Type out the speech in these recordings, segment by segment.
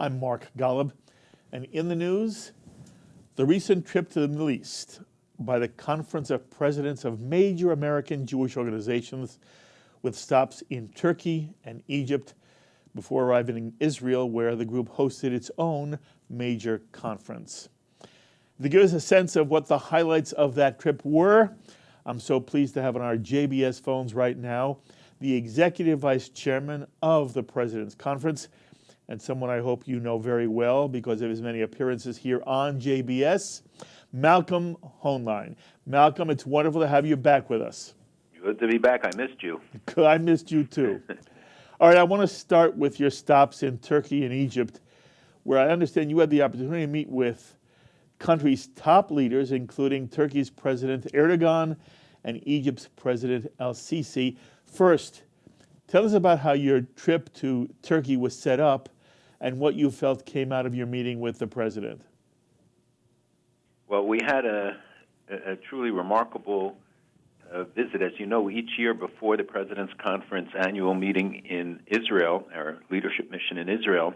I'm Mark Golub, and in the news, the recent trip to the Middle East by the Conference of Presidents of major American Jewish organizations with stops in Turkey and Egypt before arriving in Israel, where the group hosted its own major conference. To give us a sense of what the highlights of that trip were, I'm so pleased to have on our JBS phones right now the Executive Vice Chairman of the President's Conference, and someone I hope you know very well because of his many appearances here on JBS, Malcolm Hoenlein. Malcolm, it's wonderful to have you back with us. Good to be back. I missed you. I missed you too. All right, I want to start with your stops in Turkey and Egypt, where I understand you had the opportunity to meet with countries' top leaders, including Turkey's President Erdoğan and Egypt's President el-Sisi. First, tell us about how your trip to Turkey was set up and what you felt came out of your meeting with the president. Well, we had a truly remarkable visit. As you know, each year before the President's Conference annual meeting in Israel, our leadership mission in Israel,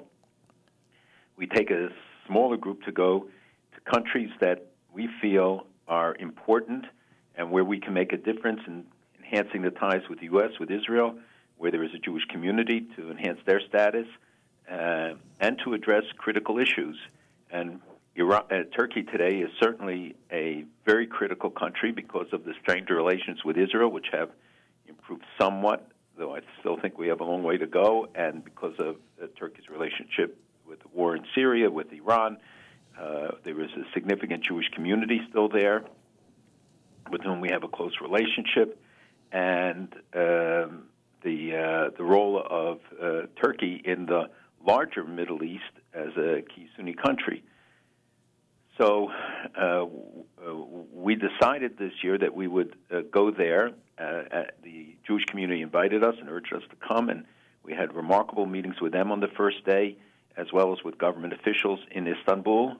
we take a smaller group to go to countries that we feel are important and where we can make a difference in enhancing the ties with the U.S., with Israel, where there is a Jewish community, to enhance their status, and to address critical issues. And Turkey today is certainly a very critical country because of the strained relations with Israel, which have improved somewhat, though I still think we have a long way to go, and because of Turkey's relationship with the war in Syria, with Iran. There is a significant Jewish community still there with whom we have a close relationship, and the role of Turkey in the larger Middle East as a key Sunni country. So we decided this year that we would go there. The Jewish community invited us and urged us to come, and we had remarkable meetings with them on the first day, as well as with government officials in Istanbul.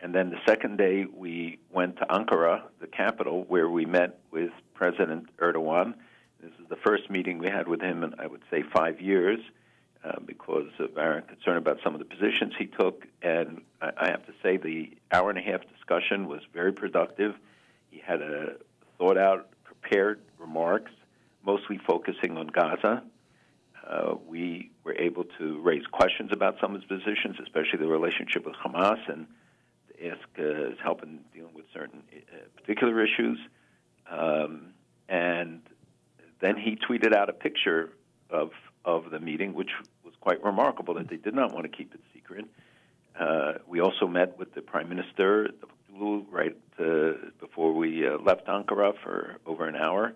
And then the second day, we went to Ankara, the capital, where we met with President Erdoğan. This is the first meeting we had with him in, I would say, 5 years, because of our concern about some of the positions he took. And I have to say the hour-and-a-half discussion was very productive. He had a thought-out, prepared remarks, mostly focusing on Gaza. We were able to raise questions about some of his positions, especially the relationship with Hamas, and to ask his help in dealing with certain particular issues. And then he tweeted out a picture of the meeting, which was quite remarkable, that they did not want to keep it secret. We also met with the Prime Minister right before we left Ankara for over an hour.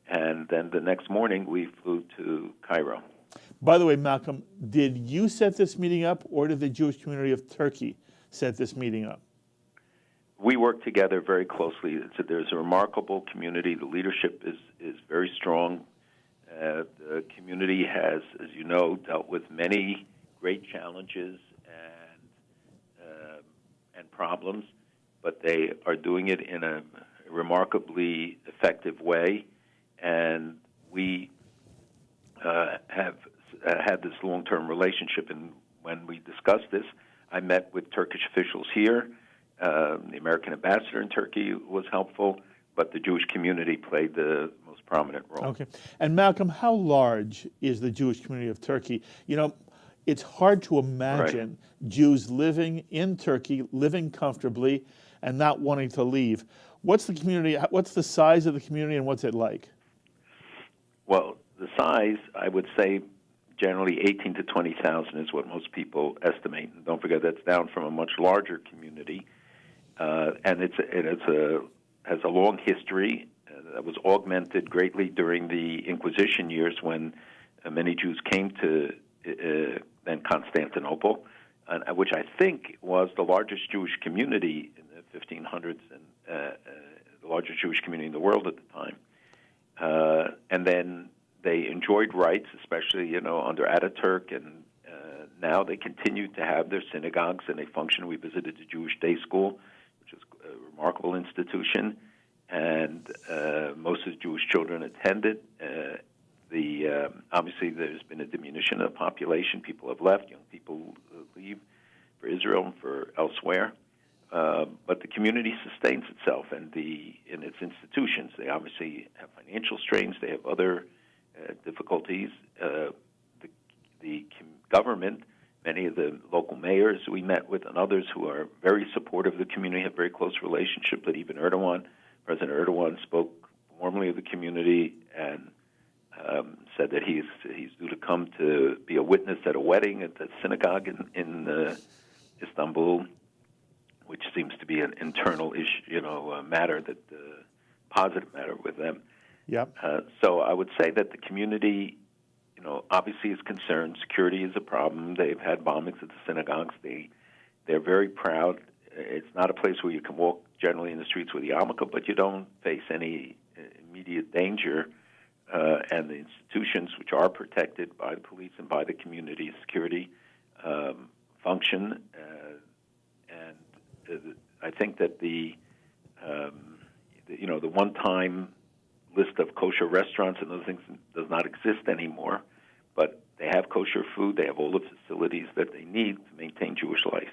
And then the next morning, we flew to Cairo. By the way, Malcolm, did you set this meeting up, or did the Jewish community of Turkey set this meeting up? We work together very closely. There's a remarkable community. The leadership is very strong. The community has, as you know, dealt with many great challenges and problems, but they are doing it in a remarkably effective way. And we have had this long-term relationship. And when we discussed this, I met with Turkish officials here. The American ambassador in Turkey was helpful, but the Jewish community played the most prominent role. Okay. And Malcolm, how large is the Jewish community of Turkey? You know, it's hard to imagine Jews living in Turkey, living comfortably, and not wanting to leave. What's the community? What's the size of the community, and what's it like? Well, the size, I would say, generally 18 to 20,000 is what most people estimate. And don't forget, that's down from a much larger community. And it has a long history that was augmented greatly during the Inquisition years, when many Jews came to then Constantinople, which I think was the largest Jewish community in the 1500s and the largest Jewish community in the world at the time. And then they enjoyed rights, especially under Ataturk, and now they continue to have their synagogues and they function. We visited the Jewish Day School, which is a remarkable institution, and most of the Jewish children attended. Obviously, there's been a diminution of population. People have left. Young people leave. Israel and for elsewhere. But the community sustains itself and in its institutions. They obviously have financial strains. They have other difficulties. The government, many of the local mayors we met with and others who are very supportive of the community, have very close relationship with even Erdoğan. President Erdoğan spoke warmly of the community and said that he's due to come to be a witness at a wedding at the synagogue in Istanbul, which seems to be an internal issue, matter that positive matter with them. Yep. So I would say that the community, obviously is concerned. Security is a problem. They've had bombings at the synagogues. They're very proud. It's not a place where you can walk generally in the streets with a yarmulke, but you don't face any immediate danger. And the institutions, which are protected by the police and by the community security, function. And I think that the one-time list of kosher restaurants and those things does not exist anymore. But they have kosher food. They have all the facilities that they need to maintain Jewish life.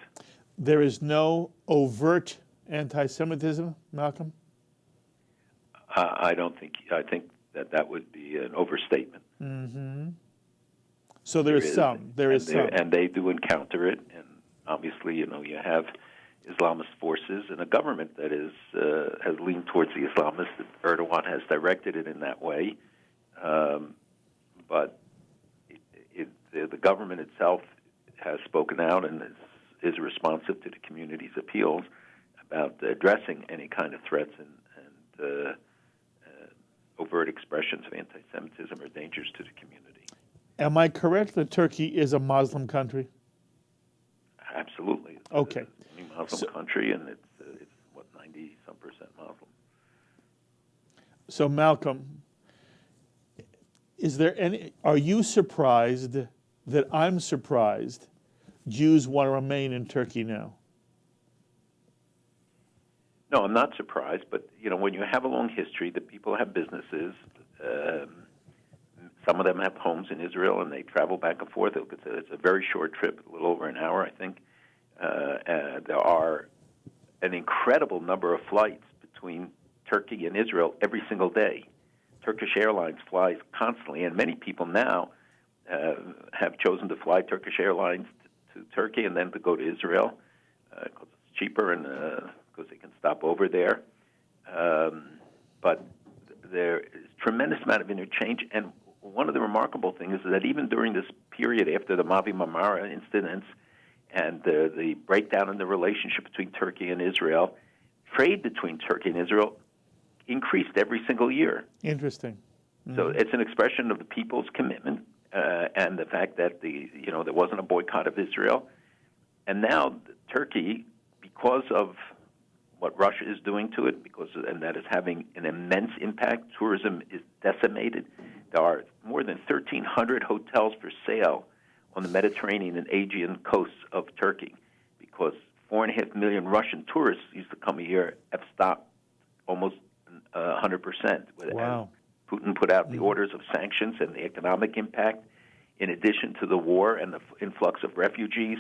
There is no overt anti-Semitism, Malcolm? I think that would be an overstatement. Mm-hmm. So there is some. And they do encounter it. And obviously, you have Islamist forces and a government that has leaned towards the Islamists. Erdoğan has directed it in that way. But the government itself has spoken out and is responsive to the community's appeals about addressing any kind of threats and overt expressions of anti-Semitism or dangers to the community. Am I correct that Turkey is a Muslim country? Absolutely. It's okay. a Muslim country, and it's 90-some% Muslim. So, Malcolm, are you surprised that I'm surprised Jews want to remain in Turkey now? No, I'm not surprised, but when you have a long history, the people have businesses. Some of them have homes in Israel, and they travel back and forth. It's a very short trip, a little over an hour, I think. There are an incredible number of flights between Turkey and Israel every single day. Turkish Airlines flies constantly, and many people now have chosen to fly Turkish Airlines to Turkey and then to go to Israel because it's cheaper and because they can stop over there. But there is a tremendous amount of interchange, and one of the remarkable things is that even during this period after the Mavi Marmara incidents and the breakdown in the relationship between Turkey and Israel, trade between Turkey and Israel increased every single year. Interesting. Mm-hmm. So it's an expression of the people's commitment and the fact that there wasn't a boycott of Israel. And now Turkey, because of what Russia is doing to it, and that is having an immense impact, tourism is decimated. There are more than 1,300 hotels for sale on the Mediterranean and Aegean coasts of Turkey because 4.5 million Russian tourists used to come a year have stopped almost 100%. Wow. Putin put out the orders of sanctions and the economic impact, in addition to the war and the influx of refugees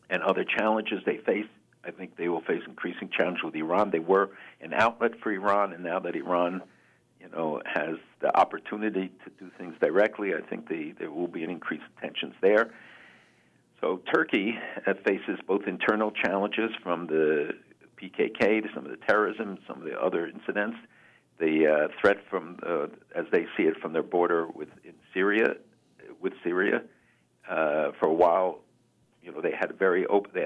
and other challenges they face. I think they will face increasing challenge with Iran. They were an outlet for Iran, and now that Iran, has the opportunity to do things directly, I think there will be an increase in tensions there. So Turkey faces both internal challenges from the PKK to some of the terrorism, some of the other incidents, the threat from, as they see it, from their border with Syria. For a while, they had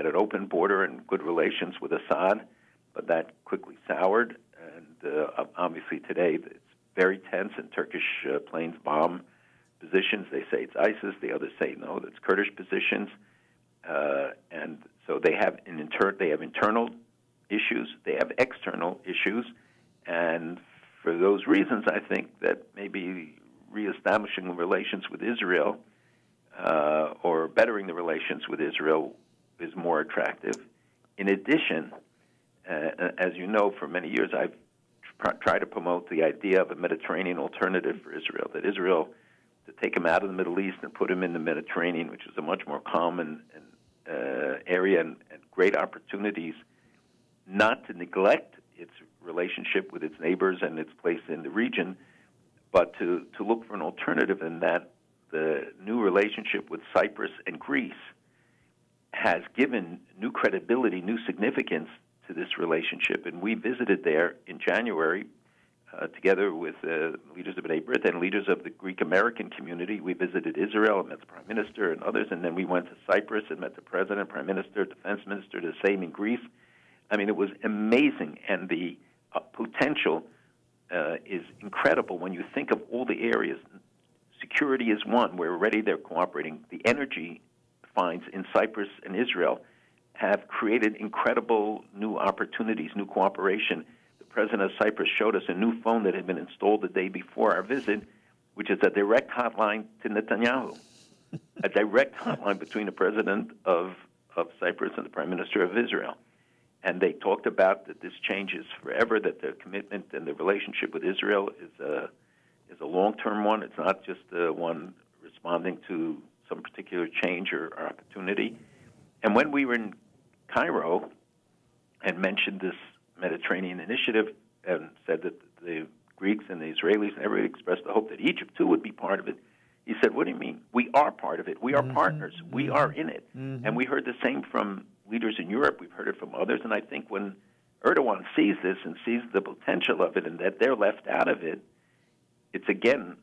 an open border and good relations with Assad, but that quickly soured. And obviously today it's very tense, and Turkish planes bomb positions. They say it's ISIS. The others say no, that's Kurdish positions. And so they have internal issues. They have external issues, and for those reasons, I think that maybe reestablishing relations with Israel or bettering the relations with Israel is more attractive. In addition, as you know, for many years I've tried to promote the idea of a Mediterranean alternative for Israel, that Israel, to take him out of the Middle East and put him in the Mediterranean, which is a much more calm and area and great opportunities not to neglect its relationship with its neighbors and its place in the region, but to look for an alternative, in that the new relationship with Cyprus and Greece has given new credibility, new significance to this relationship. And we visited there in January together with leaders of B'nai B'rith and leaders of the Greek American community. We visited Israel and met the Prime Minister and others, and then we went to Cyprus and met the President, Prime Minister, Defense Minister, the same in Greece. I mean, it was amazing, and the potential is incredible when you think of all the areas. Security is one. We're already there cooperating. The energy finds in Cyprus and Israel have created incredible new opportunities, new cooperation. The president of Cyprus showed us a new phone that had been installed the day before our visit, which is a direct hotline to Netanyahu, a direct hotline between the president of Cyprus and the prime minister of Israel. And they talked about that this changes forever, that their commitment and the relationship with Israel is a long-term one. It's not just one responding to some particular change or opportunity. And when we were in Cairo and mentioned this Mediterranean initiative and said that the Greeks and the Israelis and everybody expressed the hope that Egypt, too, would be part of it, he said, what do you mean? We are part of it. We are partners. We are in it. And we heard the same from leaders in Europe. We've heard it from others. And I think when Erdoğan sees this and sees the potential of it and that they're left out of it, it's, again,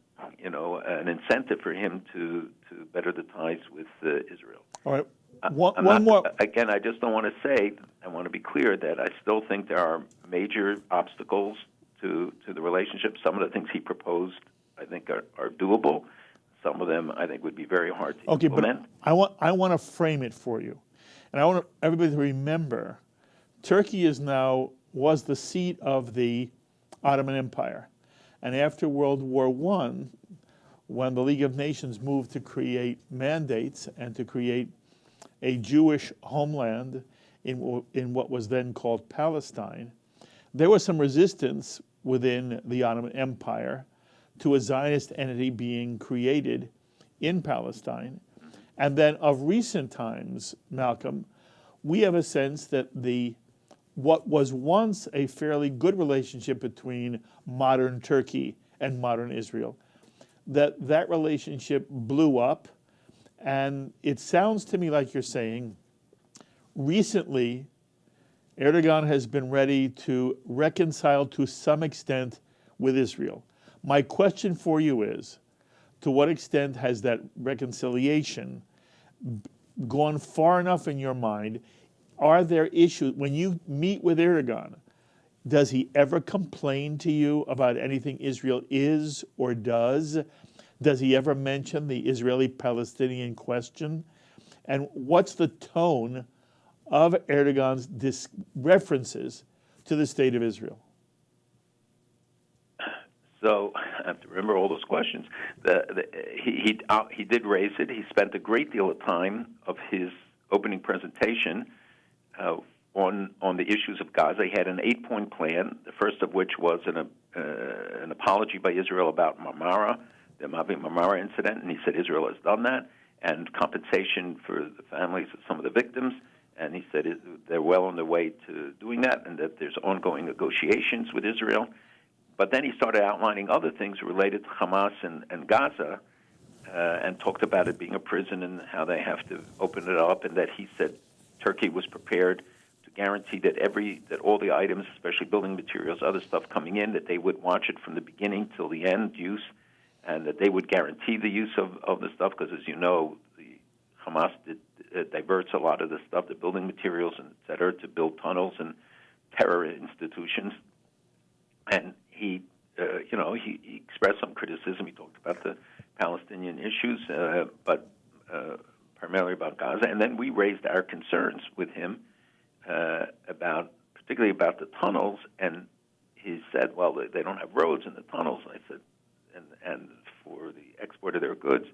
an incentive for him to better the ties with Israel. All right. One more. Again, I just don't want to say, I want to be clear that I still think there are major obstacles to the relationship. Some of the things he proposed, I think, are doable. Some of them, I think, would be very hard to implement. But I want to frame it for you. And I want everybody to remember, Turkey was the seat of the Ottoman Empire. And after World War I, when the League of Nations moved to create mandates and to create a Jewish homeland in what was then called Palestine, there was some resistance within the Ottoman Empire to a Zionist entity being created in Palestine. And then of recent times, Malcolm, we have a sense that what was once a fairly good relationship between modern Turkey and modern Israel, that relationship blew up. And it sounds to me like you're saying, recently, Erdogan has been ready to reconcile to some extent with Israel. My question for you is, to what extent has that reconciliation gone far enough in your mind? Are there issues, when you meet with Erdogan, does he ever complain to you about anything Israel is or does? Does he ever mention the Israeli-Palestinian question? And what's the tone of Erdogan's references to the state of Israel? So I have to remember all those questions. He did raise it. He spent a great deal of time of his opening presentation on the issues of Gaza. He had an 8-point plan, the first of which was an apology by Israel about Marmara, the Mavi Marmara incident, and he said Israel has done that, and compensation for the families of some of the victims. And he said they're well on their way to doing that, and that there's ongoing negotiations with Israel. But then he started outlining other things related to Hamas and Gaza, and talked about it being a prison and how they have to open it up, and that he said Turkey was prepared to guarantee that all the items, especially building materials, other stuff coming in, that they would watch it from the beginning till the end use, and that they would guarantee the use of the stuff, because, as you know, the Hamas diverts a lot of the stuff, the building materials, and et cetera, to build tunnels and terror institutions. And he expressed some criticism. He talked about the Palestinian issues, but primarily about Gaza. And then we raised our concerns with him particularly about the tunnels. And he said, well, they don't have roads in the tunnels. And I said, and for the export of their goods.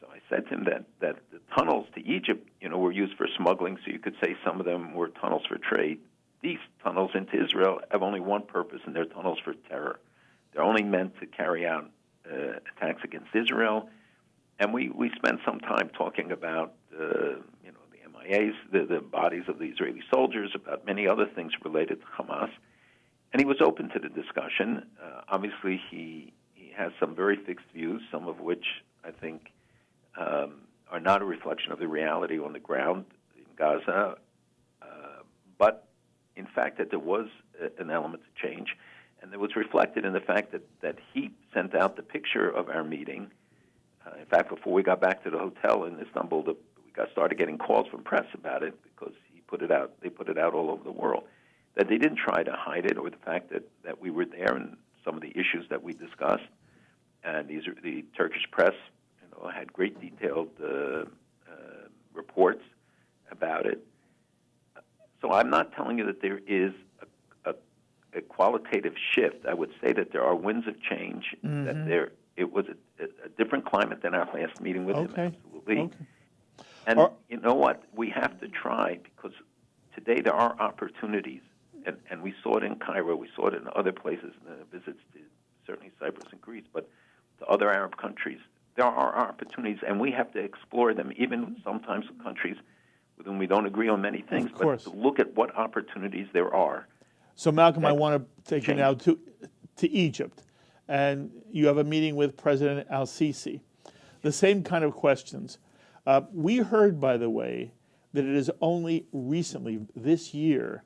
So I said to him that the tunnels to Egypt, were used for smuggling, so you could say some of them were tunnels for trade. These tunnels into Israel have only one purpose, and they're tunnels for terror. They're only meant to carry out attacks against Israel. And we spent some time talking about, MIAs, the bodies of the Israeli soldiers, about many other things related to Hamas. And he was open to the discussion. Obviously, he has some very fixed views, some of which I think are not a reflection of the reality on the ground in Gaza, but in fact that there was an element of change, and it was reflected in the fact that he sent out the picture of our meeting. In fact, before we got back to the hotel in Istanbul, we started getting calls from press about it because he put it out. They put it out all over the world. That they didn't try to hide it, or the fact that we were there and some of the issues that we discussed. And the Turkish press, had great detailed reports about it. So I'm not telling you that there is a qualitative shift. I would say that there are winds of change. Mm-hmm. That it was a different climate than our last meeting with him. Absolutely. Okay. And you know what? We have to try, because today there are opportunities, and we saw it in Cairo, we saw it in other places, visits to certainly Cyprus and Greece, but to other Arab countries. There are opportunities, and we have to explore them, even sometimes with countries with whom we don't agree on many things, but to look at what opportunities there are. So, Malcolm, I want to take you now to Egypt, and you have a meeting with President el-Sisi. The same kind of questions. We heard, by the way, that it is only recently, this year,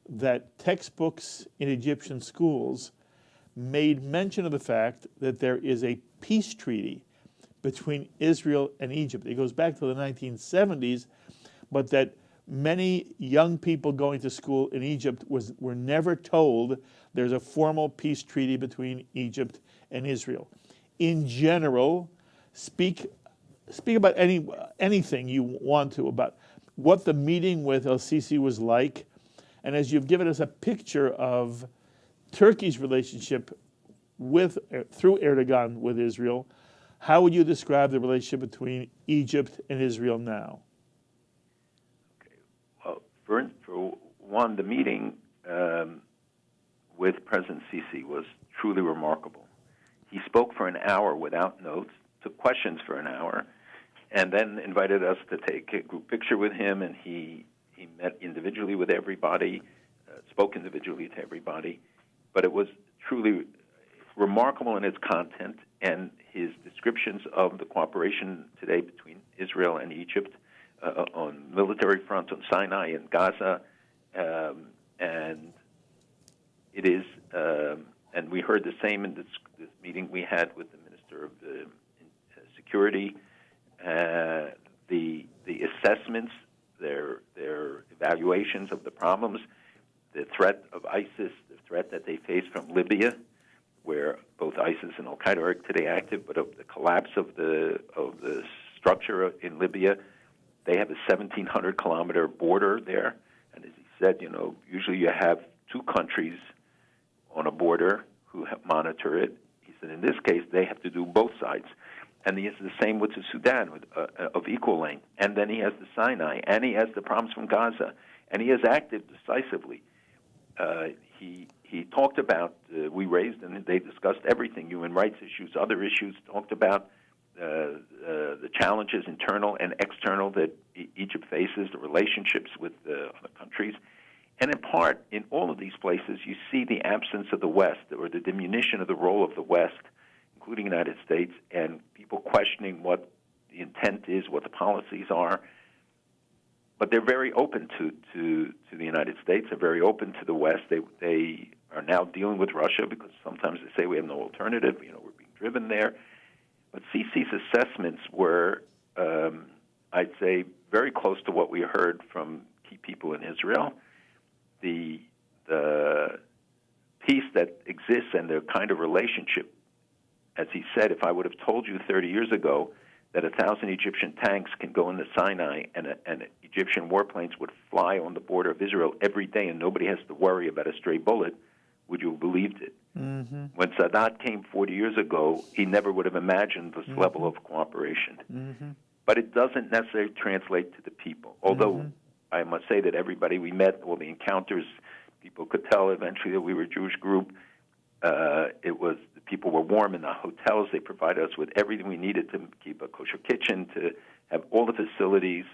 that textbooks in Egyptian schools made mention of the fact that there is a peace treaty between Israel and Egypt. It goes back to the 1970s, but that many young people going to school in Egypt were never told there's a formal peace treaty between Egypt and Israel. In general, speak about anything you want to about what the meeting with el-Sisi was like, and as you've given us a picture of Turkey's relationship through Erdoğan with Israel, how would you describe the relationship between Egypt and Israel now? Okay. Well, for one, the meeting with President Sisi was truly remarkable. He spoke for an hour without notes, took questions for an hour, and then invited us to take a group picture with him, and he met individually with everybody, spoke individually to everybody, but it was truly remarkable in its content and his descriptions of the cooperation today between Israel and Egypt on military front, on Sinai and Gaza, and it is, and we heard the same in this meeting we had with the Minister of Security. The assessments, their evaluations of the problems, the threat of ISIS, the threat that they face from Libya, where both ISIS and Al-Qaeda are today active, but of the collapse of the structure in Libya. They have a 1,700-kilometer border there, and as he said, usually you have two countries on a border who monitor it. He said in this case they have to do both sides. And he has the same with the Sudan, of equal length. And then he has the Sinai, and he has the problems from Gaza, and he has acted decisively. He talked about, we raised, and they discussed everything, human rights issues, other issues, talked about the challenges, internal and external, that Egypt faces, the relationships with other countries. And in part, in all of these places, you see the absence of the West, or the diminution of the role of the West, including the United States, and people questioning what the intent is, what the policies are. But they're very open to the United States. They're very open to the West. They are now dealing with Russia because sometimes they say we have no alternative. We're being driven there. But Sisi's assessments were, I'd say, very close to what we heard from key people in Israel. The peace that exists and the kind of relationship. As he said, if I would have told you 30 years ago that 1,000 Egyptian tanks can go in the Sinai and Egyptian warplanes would fly on the border of Israel every day and nobody has to worry about a stray bullet, would you have believed it? Mm-hmm. When Sadat came 40 years ago, he never would have imagined this level of cooperation. Mm-hmm. But it doesn't necessarily translate to the people. Although I must say that everybody we met, all the encounters, people could tell eventually that we were a Jewish group. The people were warm in the hotels. They provided us with everything we needed to keep a kosher kitchen, to have all the facilities.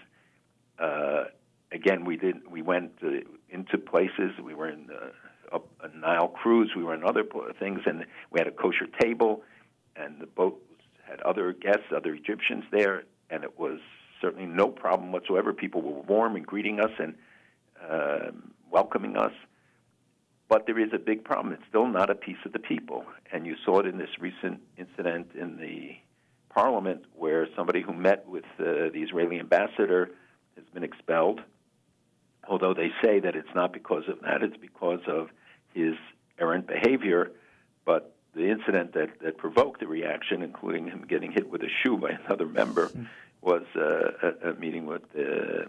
Again, we went into places. We were in a Nile cruise. We were in other things, and we had a kosher table, and the boat had other guests, other Egyptians there, and it was certainly no problem whatsoever. People were warm in greeting us and welcoming us. But there is a big problem. It's still not a piece of the people. And you saw it in this recent incident in the parliament where somebody who met with the Israeli ambassador has been expelled, although they say that it's not because of that. It's because of his errant behavior. But the incident that provoked the reaction, including him getting hit with a shoe by another member, was a meeting with the...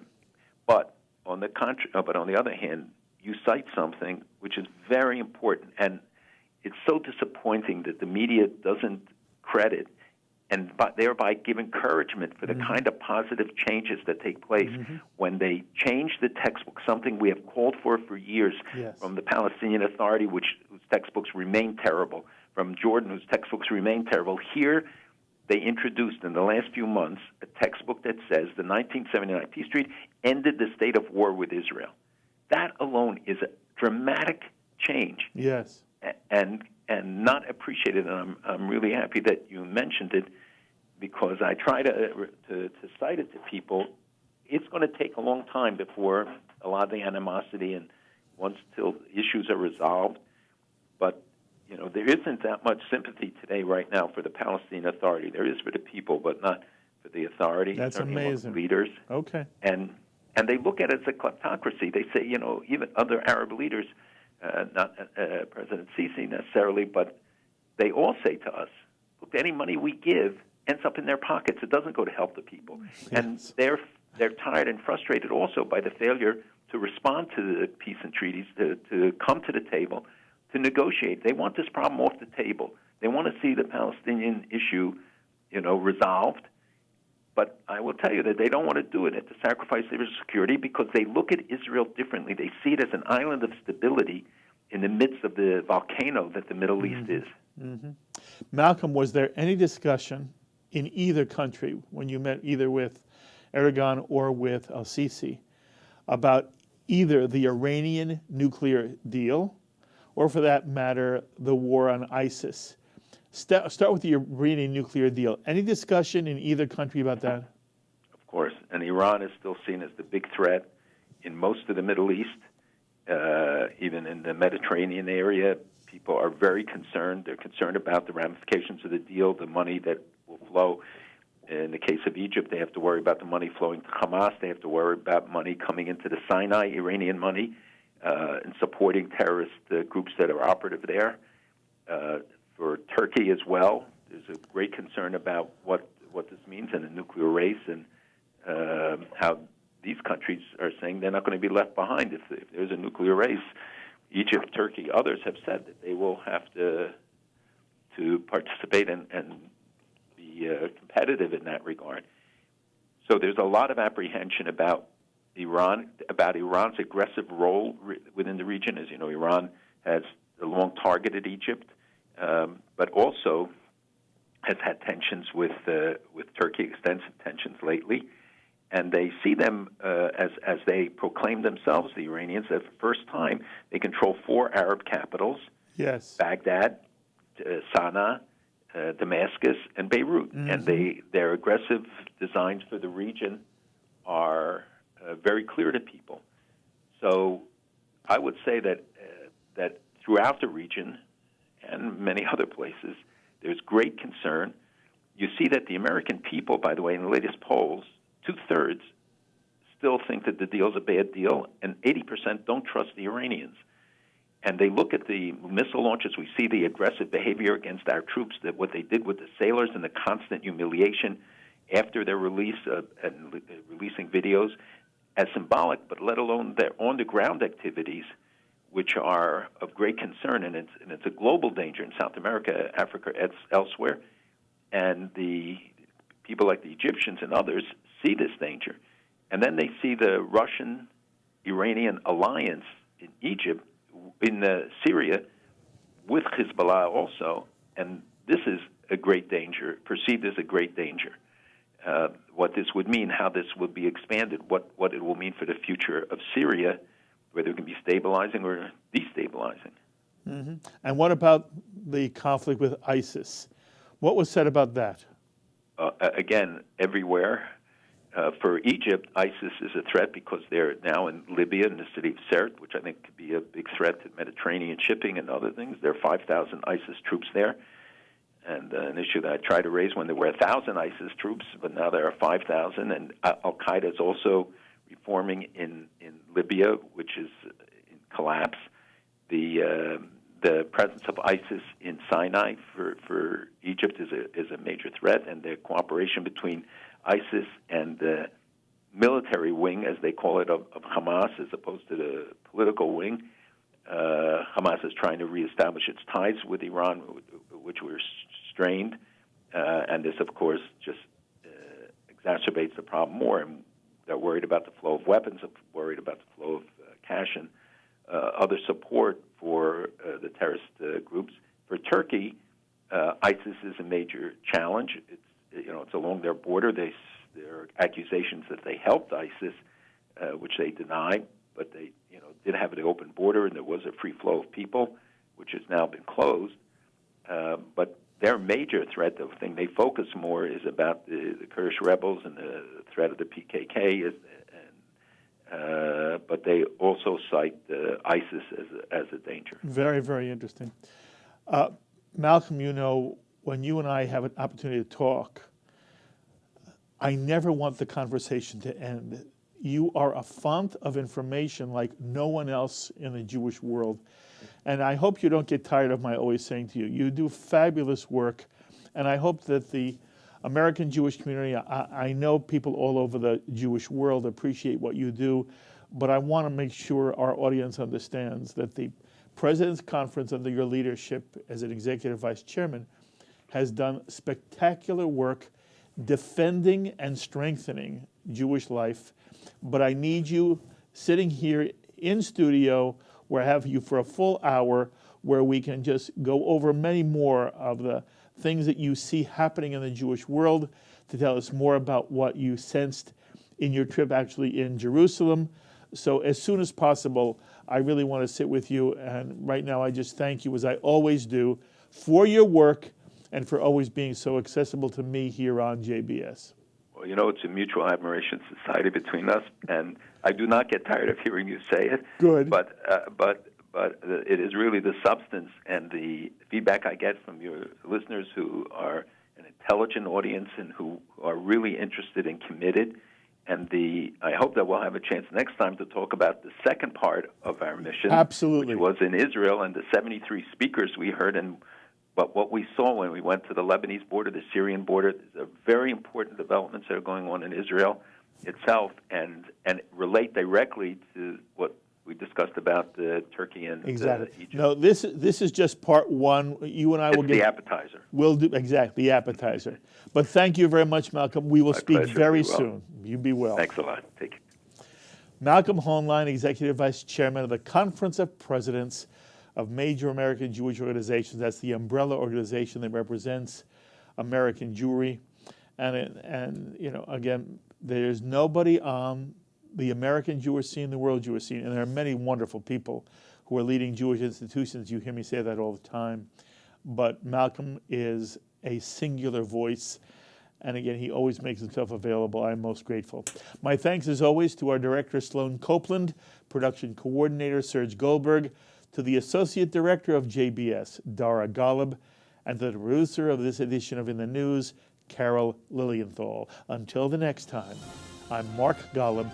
But on the other hand, you cite something which is very important, and it's so disappointing that the media doesn't credit and thereby give encouragement for the kind of positive changes that take place when they change the textbook, something we have called for years, from the Palestinian Authority, whose textbooks remain terrible, from Jordan, whose textbooks remain terrible. Here, they introduced in the last few months a textbook that says the 1979 peace treaty ended the state of war with Israel. That alone is a dramatic change. Yes. And not appreciated, and I'm really happy that you mentioned it, because I try to cite it to people. It's going to take a long time before a lot of the animosity and till issues are resolved. But there isn't that much sympathy today, right now, for the Palestinian Authority. There is for the people, but not for the authority. That's amazing. Leaders. Okay. And they look at it as a kleptocracy. They say, even other Arab leaders, not President Sisi necessarily, but they all say to us, look, any money we give ends up in their pockets. It doesn't go to help the people. Yes. And they're tired and frustrated also by the failure to respond to the peace and treaties, to come to the table, to negotiate. They want this problem off the table. They want to see the Palestinian issue, resolved. But I will tell you that they don't want to do it at the sacrifice of their security, because they look at Israel differently. They see it as an island of stability in the midst of the volcano that the Middle East is. Malcolm, was there any discussion in either country when you met either with Erdoğan or with el-Sisi about either the Iranian nuclear deal or, for that matter, the war on ISIS? Start with the Iranian nuclear deal. Any discussion in either country about that? Of course. And Iran is still seen as the big threat in most of the Middle East, even in the Mediterranean area. People are very concerned. They're concerned about the ramifications of the deal, the money that will flow. In the case of Egypt, they have to worry about the money flowing to Hamas. They have to worry about money coming into the Sinai, Iranian money, and supporting terrorist groups that are operative there. For Turkey as well, there's a great concern about what this means in a nuclear race, and how these countries are saying they're not going to be left behind if there's a nuclear race. Egypt, Turkey, others have said that they will have to participate and be competitive in that regard. So there's a lot of apprehension about Iran, about Iran's aggressive role within the region. As you know, Iran has long targeted Egypt, but also has had tensions with Turkey, extensive tensions lately. And they see them as they proclaim themselves, the Iranians, as the first time they control 4 Arab capitals: Baghdad, Sana'a, Damascus, and Beirut. And their aggressive designs for the region are very clear to people. So I would say that throughout the region and many other places, there's great concern. You see that the American people, by the way, in the latest polls, 2/3 still think that the deal's a bad deal, and 80% don't trust the Iranians. And they look at the missile launches. We see the aggressive behavior against our troops, that what they did with the sailors and the constant humiliation after their release and releasing videos as symbolic, but let alone their on-the-ground activities, which are of great concern. And it's a global danger in South America, Africa, elsewhere. And the people like the Egyptians and others see this danger. And then they see the Russian-Iranian alliance in Egypt, in Syria, with Hezbollah also. And this is a great danger, perceived as a great danger. what this would mean, how this would be expanded, what it will mean for the future of Syria, whether it can be stabilizing or destabilizing. Mm-hmm. And what about the conflict with ISIS? What was said about that? Again, everywhere. For Egypt, ISIS is a threat because they're now in Libya, in the city of Sirte, which I think could be a big threat to Mediterranean shipping and other things. There are 5,000 ISIS troops there. And an issue that I tried to raise when there were 1,000 ISIS troops, but now there are 5,000. And al-Qaeda is also reforming in Libya, which is in collapse. The presence of ISIS in Sinai for Egypt is a major threat, and the cooperation between ISIS and the military wing, as they call it, of Hamas, as opposed to the political wing. Hamas is trying to reestablish its ties with Iran, which were strained, and this, of course, just exacerbates the problem more. And they're worried about the flow of weapons, worried about the flow of cash and other support for the terrorist groups. For Turkey, ISIS is a major challenge. It's along their border. There are accusations that they helped ISIS, which they deny, but they did have an open border and there was a free flow of people, which has now been closed. But their major threat, the thing they focus more, is about the Kurdish rebels and the threat of the PKK. But they also cite ISIS as a danger. Very, very interesting. Malcolm, when you and I have an opportunity to talk, I never want the conversation to end. You are a font of information like no one else in the Jewish world. And I hope you don't get tired of my always saying to you, you do fabulous work. And I hope that the American Jewish community, I know people all over the Jewish world appreciate what you do, but I want to make sure our audience understands that the President's Conference under your leadership as an Executive Vice Chairman has done spectacular work defending and strengthening Jewish life. But I need you sitting here in studio where I have you for a full hour where we can just go over many more of the things that you see happening in the Jewish world, to tell us more about what you sensed in your trip actually in Jerusalem. So as soon as possible, I really want to sit with you. And right now, I just thank you, as I always do, for your work and for always being so accessible to me here on JBS. Well, it's a mutual admiration society between us, and I do not get tired of hearing you say it. Good. But it is really the substance and the feedback I get from your listeners, who are an intelligent audience and who are really interested and committed. And I hope that we'll have a chance next time to talk about the second part of our mission. Absolutely. Which was in Israel, and the 73 speakers we heard, but what we saw when we went to the Lebanese border, the Syrian border. There are very important developments that are going on in Israel itself, and relate directly to what we discussed about Turkey and exactly. Egypt. No, this is just part one. You and I will It's get the appetizer. We'll do exactly the appetizer. But thank you very much, Malcolm. We will My speak pleasure. very Be well. soon. You be well. Thanks a lot. Take care. Malcolm Hoenlein, Executive Vice Chairman of the Conference of Presidents of Major American Jewish Organizations. That's the umbrella organization that represents American Jewry. And again, there's nobody on the American Jewish scene, the world Jewish scene, and there are many wonderful people who are leading Jewish institutions. You hear me say that all the time. But Malcolm is a singular voice. And again, he always makes himself available. I'm most grateful. My thanks, as always, to our director, Sloan Copeland, production coordinator, Serge Goldberg, to the associate director of JBS, Dara Golub, and to the producer of this edition of In the News, Carol Lilienthal. Until the next time, I'm Mark Golub.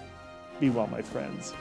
Be well, my friends.